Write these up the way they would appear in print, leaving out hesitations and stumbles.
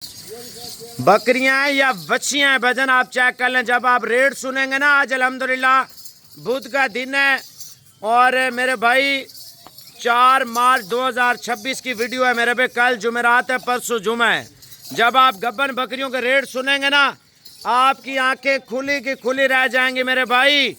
बकरियां या बच्चियां हैं भजन आप चेक कर लें। जब आप रेट सुनेंगे ना, आज अल्हम्दुलिल्लाह बुध का दिन है और मेरे भाई 4 मार्च 2026 की वीडियो है मेरे भाई। कल जुमेरात है, परसों जुमा है। जब आप गब्बन बकरियों के रेट सुनेंगे ना, आपकी आंखें खुली की खुली रह जाएंगी मेरे भाई।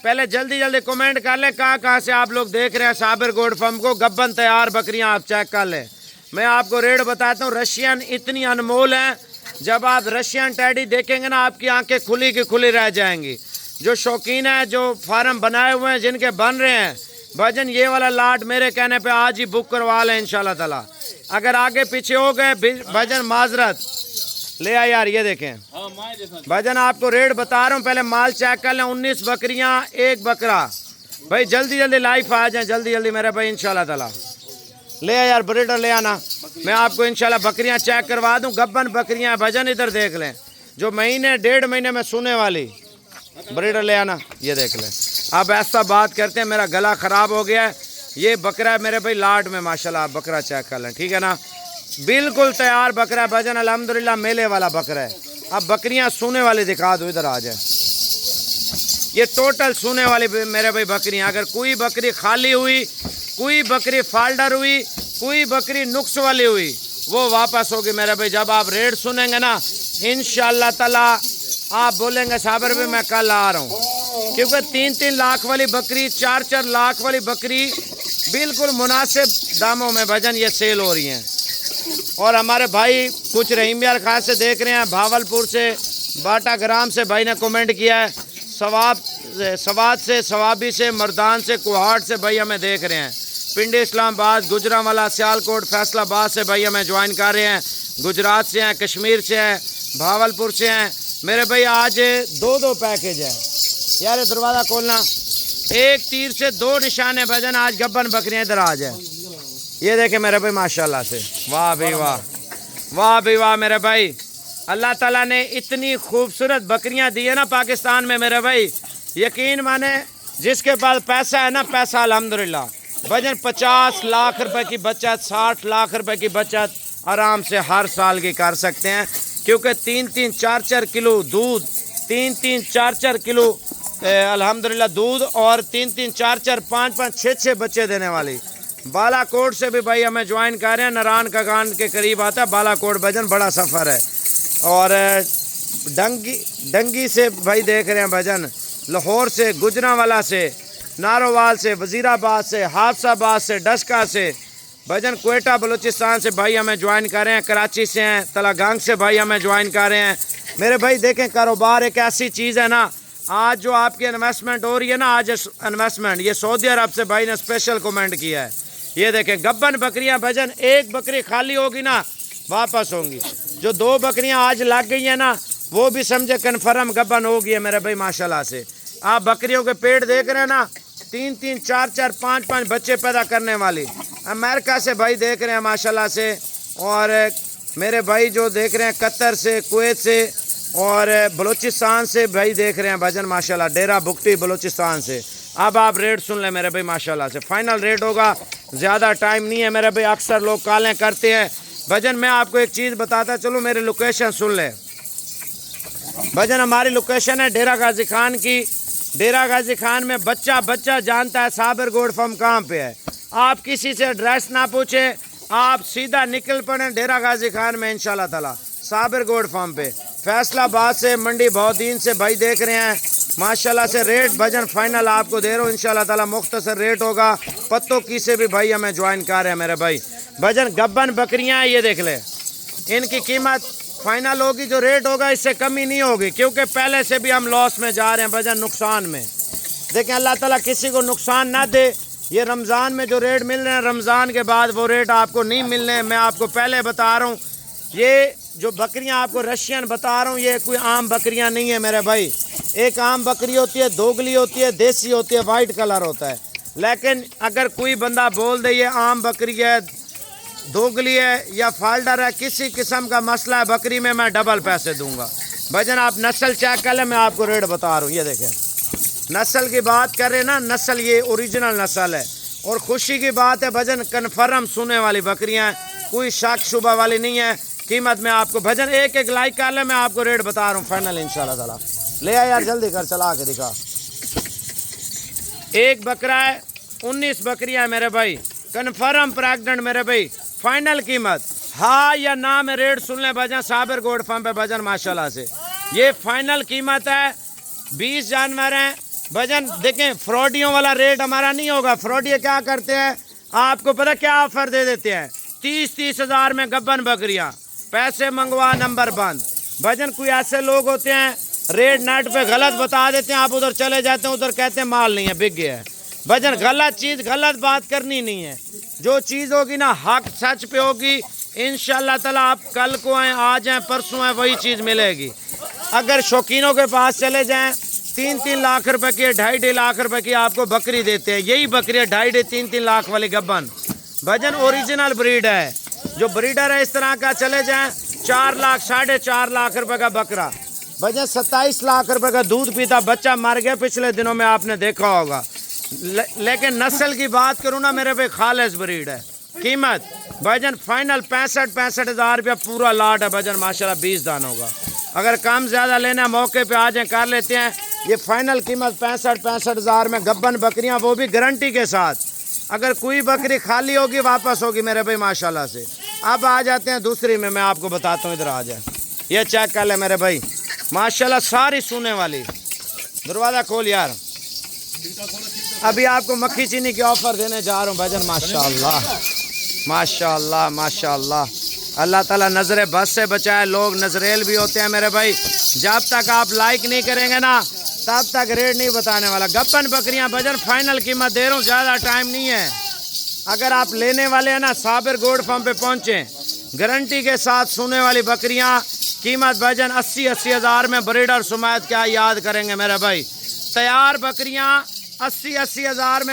पहले जल्दी जल्दी कमेंट कर लें कहाँ से आप लोग देख रहे हैं साबिर गोड फर्म को। गब्बन तैयार बकरियां आप चेक कर लें। मैं आपको रेट बताता हूँ। रशियन इतनी अनमोल हैं, जब आप रशियन टैडी देखेंगे ना, आपकी आंखें खुली की खुली रह जाएंगी। जो शौकीन है, जो फार्म बनाए हुए हैं, जिनके बन रहे हैं भजन, ये वाला लाट मेरे कहने पे आज ही बुक करवा लें इंशाल्लाह ताला। अगर आगे पीछे हो गए भजन माजरत ले आ यार। ये देखें भजन, आपको रेट बता रहा हूँ, पहले माल चेक कर लें। 19 बकरियां, 1 बकरा। भाई जल्दी जल्दी लाइफ आ जाए, जल्दी जल्दी मेरे भाई इंशाल्लाह ताला। ले आ यार, ब्रीडर ले आना, मैं आपको इंशाल्लाह बकरियां चेक करवा दूं। गब्बन बकरियां भजन, इधर देख लें, जो महीने 1.5 महीने में सोने वाली। ब्रीडर ले आना, ये देख लें। अब ऐसा बात करते हैं, मेरा गला ख़राब हो गया है। ये बकरा है मेरे भाई लाट में, माशाल्लाह। आप बकरा चेक कर लें, ठीक है ना। बिल्कुल तैयार बकरा है भजन, अल्हम्दुलिल्लाह मेले वाला बकरा है। अब बकरियां सोने वाली दिखा दो, इधर आ जाए। ये टोटल सोने वाली मेरे भाई बकरियां। अगर कोई बकरी खाली हुई, कोई बकरी फाल्डर हुई, कोई बकरी नुक्स वाली हुई, वो वापस होगी मेरे भाई। जब आप रेट सुनेंगे ना, इंशाल्लाह ताला आप बोलेंगे साबिर भी मैं कल आ रहा हूँ। क्योंकि 3-3 लाख वाली बकरी, 4-4 लाख वाली बकरी बिल्कुल मुनासिब दामों में भजन ये सेल हो रही हैं। और हमारे भाई कुछ रहीम यार खान से देख रहे हैं, भावलपुर से, बाटा ग्राम से भाई ने कमेंट किया है। सवाद से, सवाबी से, मर्दान से, कुहाट से भाई हमें देख रहे हैं। पिंडी इस्लामाबाद, गुजरांवाला, सियालकोट, फैसलाबाद से भाई हमें ज्वाइन कर रहे हैं। गुजरात से हैं, कश्मीर से हैं, भावलपुर से हैं मेरे भाई। आज 2-2 पैकेज है यार, दरवाज़ा खोलना। एक तीर से 2 निशान है भजन। आज गब्बन बकरियाँ इधर आ जाए। ये देखे मेरे भाई माशाल्लाह से, वाह भाई वाह, वाह भाई वाह मेरे भाई। अल्लाह ताला ने इतनी खूबसूरत बकरियां दी है ना पाकिस्तान में मेरे भाई। यकीन माने, जिसके पास पैसा है ना, पैसा अल्हम्दुलिल्लाह भजन 50 लाख रुपए की बचत, 60 लाख रुपए की बचत आराम से हर साल की कर सकते हैं। क्योंकि 3-3, 4-4 किलो दूध, 3-3, 4-4 किलो अल्हम्दुलिल्लाह दूध, और 3-3, 4-4, 5-5, 6-6 बच्चे देने वाली। बालाकोट से भी भाई हमें ज्वाइन कर रहे हैं। नारायण का गांड के करीब आता है बालाकोट भजन, बड़ा सफ़र है। और डंगी से भाई देख रहे हैं भजन, लाहौर से, गुजरांवाला से, नारोवाल से, वज़ीराबाद से, हाफसाबाद से, डस्का से भजन, क्वेटा बलूचिस्तान से भाई हमें ज्वाइन कर रहे हैं। कराची से हैं, तलागांग से भाई हमें ज्वाइन कर रहे हैं मेरे भाई। देखें, कारोबार एक ऐसी चीज़ है ना, आज जो आपकी इन्वेस्टमेंट हो रही है ना, आज इन्वेस्टमेंट ये सऊदी अरब से भाई ने स्पेशल कमेंट किया है। ये देखें गब्बन बकरियां भजन, 1 बकरी खाली होगी ना, वापस होंगी। जो 2 बकरियां आज लग गई हैं ना, वो भी समझे कन्फर्म गब्बन होगी है मेरे भाई माशाल्लाह से। आप बकरियों के पेट देख रहे हैं ना, 3-3, 4-4, 5-5 बच्चे पैदा करने वाली। अमेरिका से भाई देख रहे हैं माशाल्लाह से, और मेरे भाई जो देख रहे हैं कतर से, कुवैत से, और बलूचिस्तान से भाई देख रहे हैं भजन माशाल्लाह, डेरा बुगटी बलूचिस्तान से। अब आप रेट सुन लें मेरे भाई माशाल्लाह से, फाइनल रेट होगा, ज़्यादा टाइम नहीं है मेरे भाई। अक्सर लोग कॉलें करते हैं भजन। मैं आपको एक चीज़ बताता चलूँ, मेरी लोकेशन सुन लें भजन। हमारी लोकेशन है डेरा गाजी खान की। डेरा गाजी खान में बच्चा जानता है साबिर गोड फर्म कहाँ पे है। आप किसी से एड्रेस ना पूछे, आप सीधा निकल पड़े डेरा गाजी खान में इंशाल्लाह ताला, साबिर गोड फर्म पे। फैसलाबाद से, मंडी बहुद्दीन से भाई देख रहे हैं माशाल्लाह से। रेट भजन फाइनल आपको दे रहा हूँ इंशाल्लाह ताला, मुख्तसर रेट होगा। पत्तों की से भी भाई हमें ज्वाइन कर रहे हैं मेरे भाई भजन। गब्बन बकरियाँ ये देख ले, इनकी कीमत फाइनल होगी, जो रेट होगा इससे कमी नहीं होगी। क्योंकि पहले से भी हम लॉस में जा रहे हैं भजन, नुकसान में। देखें अल्लाह ताला किसी को नुकसान ना दे। ये रमज़ान में जो रेट मिल रहे हैं, रमज़ान के बाद वो रेट आपको नहीं मिलने हैं। मैं आपको पहले बता रहा हूँ, ये जो बकरियां आपको रशियन बता रहा हूँ, ये कोई आम बकरियां नहीं है मेरे भाई। एक आम बकरी होती है, दोगली होती है, देसी होती है, वाइट कलर होता है। लेकिन अगर कोई बंदा बोल दे ये आम बकरी है, दोगली है या फाल्डर है, किसी किस्म का मसला है बकरी में, मैं डबल पैसे दूंगा भजन। आप नस्ल चेक कर लें, मैं आपको रेट बता रहा हूँ। ये देखें, नस्ल की बात कर रहे हैं ना, नस्ल ये ओरिजिनल नस्ल है। और खुशी की बात है भजन, कन्फर्म सुने वाली बकरियां हैं, कोई शक शुबा वाली नहीं है। कीमत में आपको भजन एक एक लाइक कर ले, मैं आपको रेट बता रहा हूँ फाइनल इंशाल्लाह ताला। ले आ यार जल्दी कर, चला के दिखा। एक बकरा है, 19 बकरियां मेरे भाई, कन्फर्म प्रेग्नेंट मेरे भाई। फाइनल कीमत हाँ या ना में रेट सुन ले भजन, साबिर गोड फार्म पे भजन माशाल्लाह से ये फाइनल कीमत है। 20 जानवर हैं भजन। देखें फ्रॉडियों वाला रेट हमारा नहीं होगा। फ्रॉडिये क्या करते हैं, आपको पता क्या ऑफर दे देते हैं, 30-30 हज़ार में गब्बन बकरियां, पैसे मंगवा नंबर बंद। भजन कोई ऐसे लोग होते हैं रेट नेट पे गलत बता देते हैं, आप उधर चले जाते हैं, उधर कहते हैं माल नहीं है, बिक गया है। भजन गलत चीज़ गलत बात करनी नहीं है। जो चीज़ होगी ना हक सच पे होगी, इंशाल्लाह ताला आप कल को आएँ, आज आएँ, परसों आएँ, वही चीज़ मिलेगी। अगर शौकीनों के पास चले जाएँ, 3-3 लाख रुपए की, 2.5 लाख रुपए की आपको बकरी देते हैं। यही बकरी 2.5-3 लाख वाली गब्बन भजन ओरिजिनल ब्रीड है। जो ब्रीडर है इस तरह का चले जाएं, 4 लाख 4.5 लाख रुपए का बकरा भजन 27 लाख रुपए का दूध पीता, बच्चा मर गया पिछले दिनों में, आपने देखा होगा। लेकिन नस्ल की बात करूँ ना मेरे पे, खालिस ब्रीड है। कीमत भजन फाइनल 65 हज़ार रुपया पूरा लाट है भजन माशाल्लाह, 20 दानों का। अगर कम ज़्यादा लेना मौके पे आ जाए कर लेते हैं। ये फाइनल कीमत 65 हज़ार में गब्बन बकरियां, वो भी गारंटी के साथ। अगर कोई बकरी खाली होगी वापस होगी मेरे भाई माशाल्लाह से। अब आ जाते हैं दूसरी में, मैं आपको बताता हूँ, इधर आ जाए। ये चेक कर ले मेरे भाई माशाल्लाह, सारी सोने वाली। दरवाज़ा खोल यार, अभी आपको मक्खी चीनी की ऑफर देने जा रहा हूँ भजन माशाल्लाह माशाल्लाह माशाल्लाह। अल्लाह ताला नजरे बस से बचाए। लोग नजरेल भी होते हैं मेरे भाई, जब तक आप लाइक नहीं करेंगे ना तब तक रेट नहीं बताने वाला। गप्पन बकरियां भजन फाइनल कीमत दे रहा हूँ, ज़्यादा टाइम नहीं है। अगर आप लेने वाले हैं ना साबिर गोड फार्म पे पहुँचें, गारंटी के साथ सोने वाली बकरियां, कीमत भजन 80 हज़ार में। ब्रीडर सुमैत क्या याद करेंगे मेरे भाई, तैयार बकरियां 80 हज़ार में।